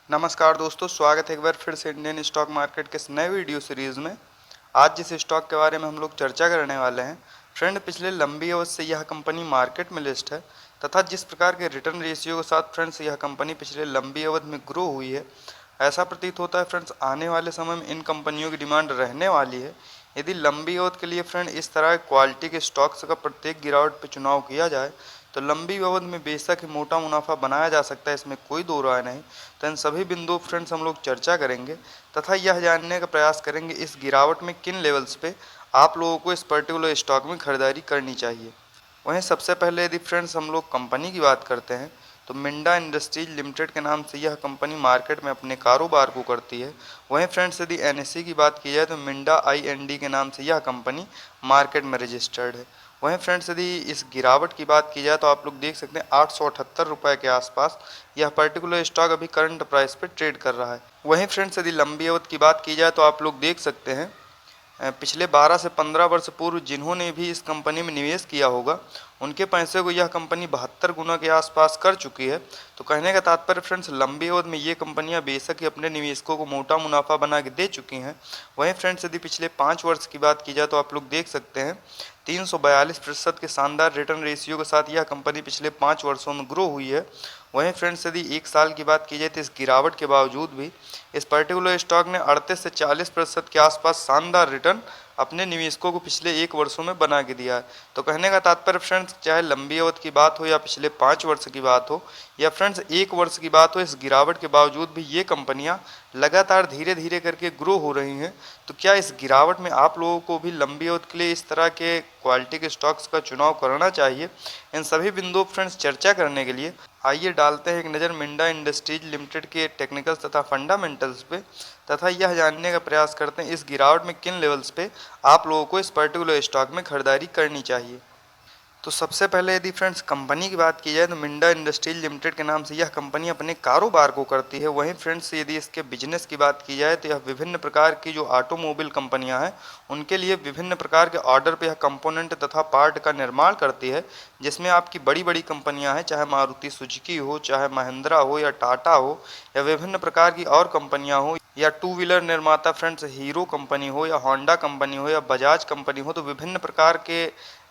नमस्कार दोस्तों, स्वागत है एक बार फिर से इंडियन स्टॉक मार्केट के इस नए वीडियो सीरीज़ में। आज जिस स्टॉक के बारे में हम लोग चर्चा करने वाले हैं फ्रेंड, पिछले लंबी अवधि से यह कंपनी मार्केट में लिस्ट है तथा जिस प्रकार के रिटर्न रेशियो के साथ फ्रेंड्स यह कंपनी पिछले लंबी अवधि में ग्रो हुई है, ऐसा प्रतीत होता है फ्रेंड्स आने वाले समय में इन कंपनियों की डिमांड रहने वाली है। यदि लंबी अवधि के लिए फ्रेंड इस तरह क्वालिटी के स्टॉक्स का प्रत्येक गिरावट पर चुनाव किया जाए तो लंबी अवधि में बेशक ही मोटा मुनाफा बनाया जा सकता है, इसमें कोई दो राय नहीं। तो इन सभी बिंदुओं फ्रेंड्स हम लोग चर्चा करेंगे तथा यह जानने का प्रयास करेंगे इस गिरावट में किन लेवल्स पे आप लोगों को इस पर्टिकुलर स्टॉक में खरीदारी करनी चाहिए। वहीं सबसे पहले यदि फ्रेंड्स हम लोग कंपनी की बात करते हैं तो मिंडा इंडस्ट्रीज लिमिटेड के नाम से यह कंपनी मार्केट में अपने कारोबार को करती है। वहीं फ्रेंड्स यदि एनएसई की बात की जाए तो मिंडा आईएनडी के नाम से यह कंपनी मार्केट में रजिस्टर्ड है। वहीं फ्रेंड्स यदि इस गिरावट की बात की जाए तो आप लोग देख सकते हैं 878 रुपये के आसपास यह पर्टिकुलर स्टॉक अभी करंट प्राइस पे ट्रेड कर रहा है। वहीं फ्रेंड्स यदि लंबी अवधि की बात की जाए तो आप लोग देख सकते हैं पिछले 12 से 15 वर्ष पूर्व जिन्होंने भी इस कंपनी में निवेश किया होगा उनके पैसे को यह कंपनी 72 गुना के आसपास कर चुकी है। तो कहने का तात्पर्य फ्रेंड्स लंबी अवधि में ये कंपनियां बेशक ही अपने निवेशकों को मोटा मुनाफा बना के दे चुकी हैं। वहीं फ्रेंड्स यदि पिछले 5 वर्ष की बात की जाए तो आप लोग देख सकते हैं 342% के शानदार रिटर्न रेशियो के साथ यह कंपनी पिछले 5 वर्षों में ग्रो हुई है। वहीं फ्रेंड्स यदि एक साल की बात की जाए तो इस गिरावट के बावजूद भी इस पर्टिकुलर स्टॉक ने 38 से 40% के आसपास शानदार रिटर्न अपने निवेशकों को पिछले 1 वर्षों में बना के दिया है। तो कहने का तात्पर्य फ्रेंड्स चाहे लंबी अवधि की बात हो या पिछले 5 वर्ष की बात हो या फ्रेंड्स 1 वर्ष की बात हो, इस गिरावट के बावजूद भी ये कंपनियां लगातार धीरे धीरे करके ग्रो हो रही हैं। तो क्या इस गिरावट में आप लोगों को भी लंबी अवधि के लिए इस तरह के क्वालिटी के स्टॉक्स का चुनाव करना चाहिए? इन सभी बिंदुओं फ्रेंड्स चर्चा करने के लिए आइए डालते हैं एक नज़र मिंडा इंडस्ट्रीज लिमिटेड के टेक्निकल्स तथा फंडामेंटल्स पे तथा यह जानने का प्रयास करते हैं इस गिरावट में किन लेवल्स पे आप लोगों को इस पर्टिकुलर स्टॉक में खरीदारी करनी चाहिए। तो सबसे पहले यदि फ्रेंड्स कंपनी की बात की जाए तो मिंडा इंडस्ट्रीज लिमिटेड के नाम से यह कंपनी अपने कारोबार को करती है। वहीं फ्रेंड्स यदि इसके बिजनेस की बात की जाए तो यह विभिन्न प्रकार की जो ऑटोमोबाइल कंपनियां हैं उनके लिए विभिन्न प्रकार के ऑर्डर पे यह कंपोनेंट तथा पार्ट का निर्माण करती है, जिसमें आपकी बड़ी बड़ी कंपनियां हैं, चाहे मारुति सुजुकी हो, चाहे महिंद्रा हो या टाटा हो या विभिन्न प्रकार की और कंपनियाँ हो या टू व्हीलर निर्माता फ्रेंड्स हीरो कंपनी हो या होंडा कंपनी हो या बजाज कंपनी हो। तो विभिन्न प्रकार के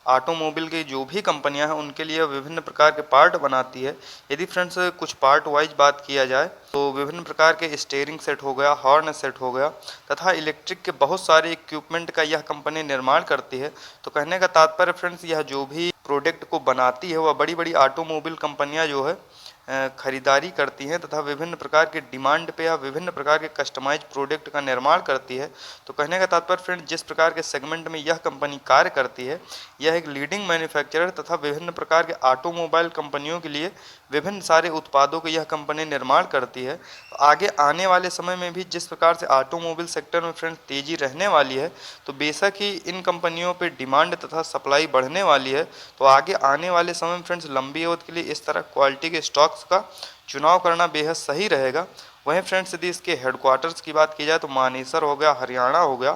ऑटोमोबाइल की जो भी कंपनियां हैं उनके लिए विभिन्न प्रकार के पार्ट बनाती है। यदि फ्रेंड्स कुछ पार्ट वाइज बात किया जाए तो विभिन्न प्रकार के स्टीयरिंग सेट हो गया, हॉर्न सेट हो गया तथा इलेक्ट्रिक के बहुत सारे इक्विपमेंट का यह कंपनी निर्माण करती है। तो कहने का तात्पर्य फ्रेंड्स यह जो भी प्रोडक्ट को बनाती है वह बड़ी बड़ी ऑटोमोबाइल कंपनियां जो है खरीदारी करती हैं तथा विभिन्न प्रकार के डिमांड पे या विभिन्न प्रकार के कस्टमाइज प्रोडक्ट का निर्माण करती है। तो कहने का तात्पर्य फ्रेंड जिस प्रकार के सेगमेंट में यह कंपनी कार्य करती है यह एक लीडिंग मैन्युफैक्चरर तथा विभिन्न प्रकार के ऑटोमोबाइल कंपनियों के लिए विभिन्न सारे उत्पादों के यह कंपनी निर्माण करती है। तो आगे आने वाले समय में भी जिस प्रकार से ऑटोमोबाइल सेक्टर में फ्रेंड तेजी रहने वाली है तो बेशक ही इन कंपनियों पे डिमांड तथा सप्लाई बढ़ने वाली है। तो आगे आने वाले समय में फ्रेंड्स लंबी अवधि के लिए इस तरह क्वालिटी के स्टॉक्स का चुनाव करना बेहद सही रहेगा। वहीं फ्रेंड्स यदि इसके हेडक्वार्टर्स की बात की जाए तो मानेसर हो गया, हरियाणा हो गया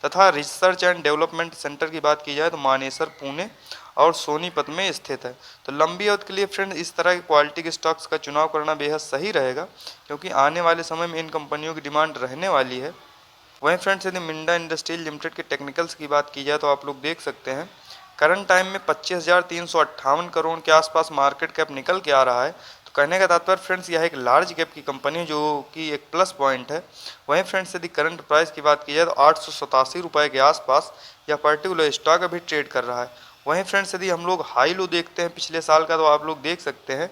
तथा रिसर्च एंड डेवलपमेंट सेंटर की बात की जाए तो मानेसर, पुणे और सोनीपत में स्थित है। तो लंबी अवधि के लिए फ्रेंड्स इस तरह की क्वालिटी के स्टॉक्स का चुनाव करना बेहद सही रहेगा क्योंकि आने वाले समय में इन कंपनियों की डिमांड रहने वाली है। वहीं फ्रेंड्स यदि मिंडा इंडस्ट्रीज लिमिटेड के टेक्निकल्स की बात की जाए तो आप लोग देख सकते हैं करंट टाइम में 25,358 करोड़ के आसपास मार्केट कैप निकल के आ रहा है। तो कहने का तात्पर्य फ्रेंड्स यह एक लार्ज कैप की कंपनी है जो कि एक प्लस पॉइंट है। वहीं फ्रेंड्स यदि करंट प्राइस की बात की जाए तो 887 रुपये के आसपास यह पर्टिकुलर स्टॉक अभी ट्रेड कर रहा है। वहीं फ्रेंड्स यदि हम लोग हाई लो देखते हैं पिछले साल का तो आप लोग देख सकते हैं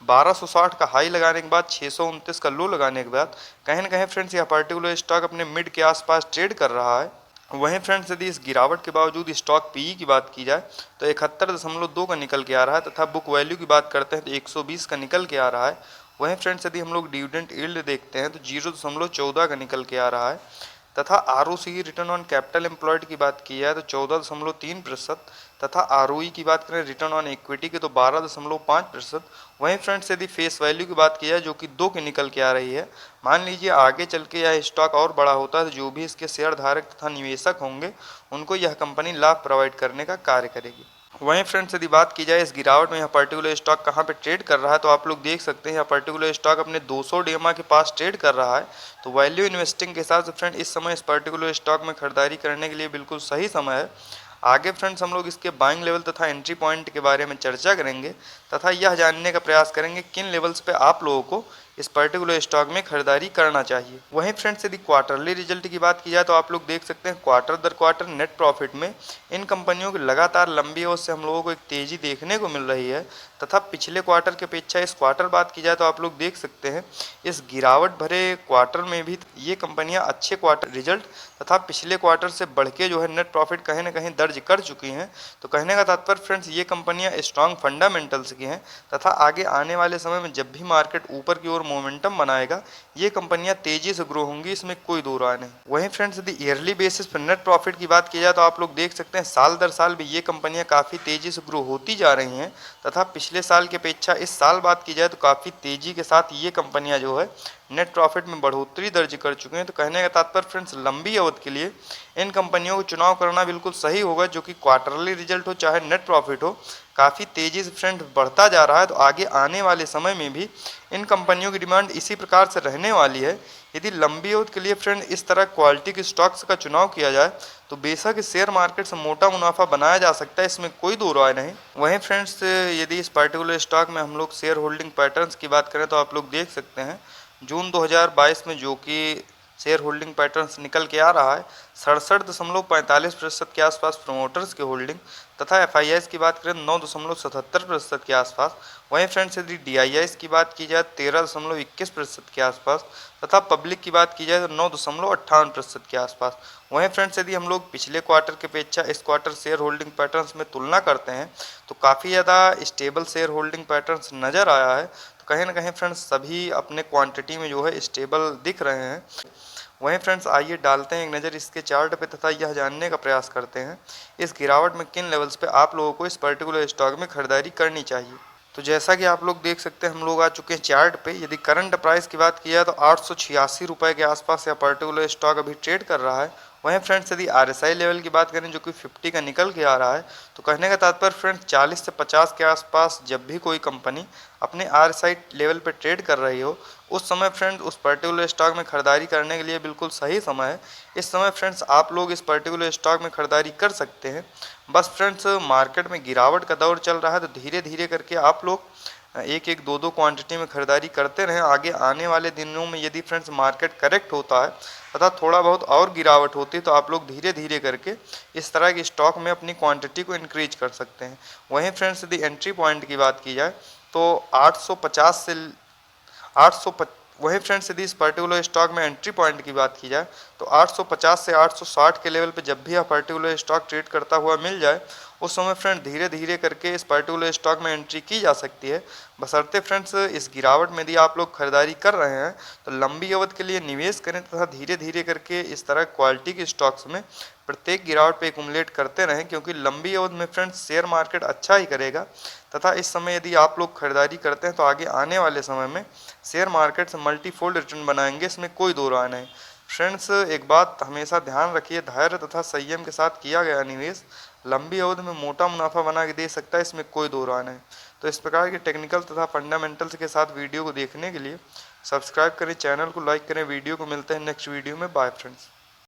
1260 का हाई लगाने के बाद 629 का लो लगाने के बाद कहीं ना कहीं फ्रेंड्स यह पर्टिकुलर स्टॉक अपने मिड के आसपास ट्रेड कर रहा है। वहीं फ्रेंड्स यदि इस गिरावट के बावजूद स्टॉक पीई की बात की जाए तो 71.2 का निकल के आ रहा है तथा बुक वैल्यू की बात करते हैं तो 120 का निकल के आ रहा है। वहीं फ्रेंड्स यदि हम लोग डिविडेंड यील्ड देखते हैं तो 0.14 का निकल के आ रहा है तथा ROC return on capital employed की बात की जाए तो 14.3% तथा आरओई की बात करें रिटर्न ऑन इक्विटी की तो 12.5%। वहीं फ्रेंड्स यदि फेस वैल्यू की बात की जाए जो कि 2 की निकल के आ रही है, मान लीजिए आगे चल के यह स्टॉक और बड़ा होता है तो जो भी इसके शेयर धारक तथा निवेशक होंगे उनको यह कंपनी लाभ प्रोवाइड करने का कार्य करेगी। वहीं फ्रेंड्स यदि बात की जाए इस गिरावट में यह पर्टिकुलर स्टॉक कहाँ पे ट्रेड कर रहा है, तो आप लोग देख सकते हैं यह पर्टिकुलर स्टॉक अपने 200 DMA के पास ट्रेड कर रहा है। तो वैल्यू इन्वेस्टिंग के हिसाब से फ्रेंड इस समय इस पर्टिकुलर स्टॉक में खरीदारी करने के लिए बिल्कुल सही समय है। आगे फ्रेंड्स हम लोग इसके बाइंग लेवल तथा एंट्री पॉइंट के बारे में चर्चा करेंगे तथा यह जानने का प्रयास करेंगे किन लेवल्स पे आप लोगों को इस पर्टिकुलर स्टॉक में खरीदारी करना चाहिए। वहीं फ्रेंड्स यदि क्वार्टरली रिजल्ट की बात की जाए तो आप लोग देख सकते हैं क्वार्टर दर क्वार्टर नेट प्रॉफिट में इन कंपनियों की लगातार लंबी अवधि से हम लोगों को एक तेजी देखने को मिल रही है तथा पिछले क्वार्टर की अपेक्षा इस क्वार्टर बात की जाए तो आप लोग देख सकते हैं इस गिरावट भरे क्वार्टर में भी ये कंपनियां अच्छे क्वार्टर रिजल्ट तथा पिछले क्वार्टर से बढ़ के जो है नेट प्रॉफिट कहीं ना कहीं दर्ज कर चुकी हैं। तो कहने का तात्पर्य फ्रेंड्स ये कंपनियां स्ट्रांग फंडामेंटल्स की हैं तथा आगे आने वाले समय में जब भी मार्केट ऊपर की ओर मोमेंटम बनाएगा ये कंपनियां तेजी से ग्रो होंगी, इसमें कोई दो राय नहीं। वहीं फ्रेंड्स यदि ईयरली बेसिस पर नेट प्रॉफिट की बात की जाए तो आप लोग देख सकते हैं साल दर साल भी ये कंपनियां काफ़ी तेजी से ग्रो होती जा रही हैं तथा पिछले साल की अपेक्षा इस साल बात की जाए तो काफ़ी तेजी के साथ ये कंपनियां जो है नेट प्रॉफिट में बढ़ोतरी दर्ज कर चुके हैं। तो कहने का तात्पर्य फ्रेंड्स लंबी अवधि के लिए इन कंपनियों को चुनाव करना बिल्कुल सही होगा, जो कि क्वार्टरली रिजल्ट हो चाहे नेट प्रॉफिट हो काफ़ी तेज़ी से फ्रेंड बढ़ता जा रहा है। तो आगे आने वाले समय में भी इन कंपनियों की डिमांड इसी प्रकार से रहने वाली है। यदि लंबी अवधि के लिए फ्रेंड इस तरह क्वालिटी के स्टॉक्स का चुनाव किया जाए तो बेशक इस शेयर मार्केट से मोटा मुनाफा बनाया जा सकता है, इसमें कोई दो राय नहीं। वहीं फ्रेंड्स यदि इस पर्टिकुलर स्टॉक में हम लोग शेयर होल्डिंग पैटर्न्स की बात करें तो आप लोग देख सकते हैं जून 2022 में जो कि शेयर होल्डिंग पैटर्न्स निकल के आ रहा है 67.45% के आसपास प्रमोटर्स की होल्डिंग तथा FIIs की बात करें 9.77% के आसपास। वहीं फ्रेंड्स यदि DIIs की बात की जाए 13.21% के आसपास तथा पब्लिक की बात की जाए तो 9.58% के आसपास। वहीं फ्रेंड्स यदि हम लोग पिछले क्वार्टर की अपेक्षा इस क्वार्टर शेयर होल्डिंग पैटर्न्स में तुलना करते हैं तो काफ़ी ज़्यादा स्टेबल शेयर होल्डिंग पैटर्न्स नज़र आया है। तो कहीं ना कहीं फ्रेंड्स सभी अपने क्वांटिटी में जो है स्टेबल दिख रहे हैं। वहीं फ्रेंड्स आइए डालते हैं एक नज़र इसके चार्ट पे तथा यह जानने का प्रयास करते हैं इस गिरावट में किन लेवल्स पे आप लोगों को इस पर्टिकुलर स्टॉक में खरीदारी करनी चाहिए। तो जैसा कि आप लोग देख सकते हैं हम लोग आ चुके हैं चार्ट पे। यदि करंट प्राइस की बात की जाए तो 886 रुपये के आसपास यह पर्टिकुलर स्टॉक अभी ट्रेड कर रहा है। वहीं फ्रेंड्स यदि RSI लेवल की बात करें जो कि 50 का निकल के आ रहा है तो कहने का तात्पर्य फ्रेंड्स 40 से 50 के आसपास जब भी कोई कंपनी अपने RSI लेवल पे ट्रेड कर रही हो उस समय फ्रेंड्स उस पर्टिकुलर स्टॉक में खरीदारी करने के लिए बिल्कुल सही समय है। इस समय फ्रेंड्स आप लोग इस पर्टिकुलर स्टॉक में खरीदारी कर सकते हैं। बस फ्रेंड्स मार्केट में गिरावट का दौर चल रहा है तो धीरे धीरे करके आप लोग एक एक दो दो क्वांटिटी में खरीदारी करते रहें। आगे आने वाले दिनों में यदि फ्रेंड्स मार्केट करेक्ट होता है तथा थोड़ा बहुत और गिरावट होती है तो आप लोग धीरे धीरे करके इस तरह के स्टॉक में अपनी क्वांटिटी को इंक्रीज कर सकते हैं। वहीं फ्रेंड्स यदि एंट्री पॉइंट की बात की जाए तो 850 से 800 वहीं फ्रेंड्स यदि इस पर्टिकुलर स्टॉक में एंट्री पॉइंट की बात की जाए तो 850 से 860 के लेवल पे जब भी यह पर्टिकुलर स्टॉक ट्रेड करता हुआ मिल जाए उस समय फ्रेंड धीरे धीरे करके इस पर्टिकुलर स्टॉक में एंट्री की जा सकती है। बशर्ते फ्रेंड्स इस गिरावट में यदि आप लोग खरीदारी कर रहे हैं तो लंबी अवधि के लिए निवेश करें तथा धीरे धीरे करके इस तरह क्वालिटी के स्टॉक्स में प्रत्येक गिरावट पे एक्युमुलेट करते रहें, क्योंकि लंबी अवधि में फ्रेंड्स शेयर मार्केट अच्छा ही करेगा तथा इस समय यदि आप लोग खरीदारी करते हैं तो आगे आने वाले समय में शेयर मार्केट से मल्टीफोल्ड रिटर्न बनाएंगे, इसमें कोई दो राय नहीं। फ्रेंड्स एक बात हमेशा ध्यान रखिए, धैर्य तथा संयम के साथ किया गया निवेश लंबी अवधि में मोटा मुनाफा बना के दे सकता है, इसमें कोई दो राय नहीं। तो इस प्रकार के टेक्निकल तथा फंडामेंटल्स के साथ वीडियो को देखने के लिए सब्सक्राइब करें, चैनल को लाइक करें, वीडियो को मिलते हैं नेक्स्ट वीडियो में। Bye friends.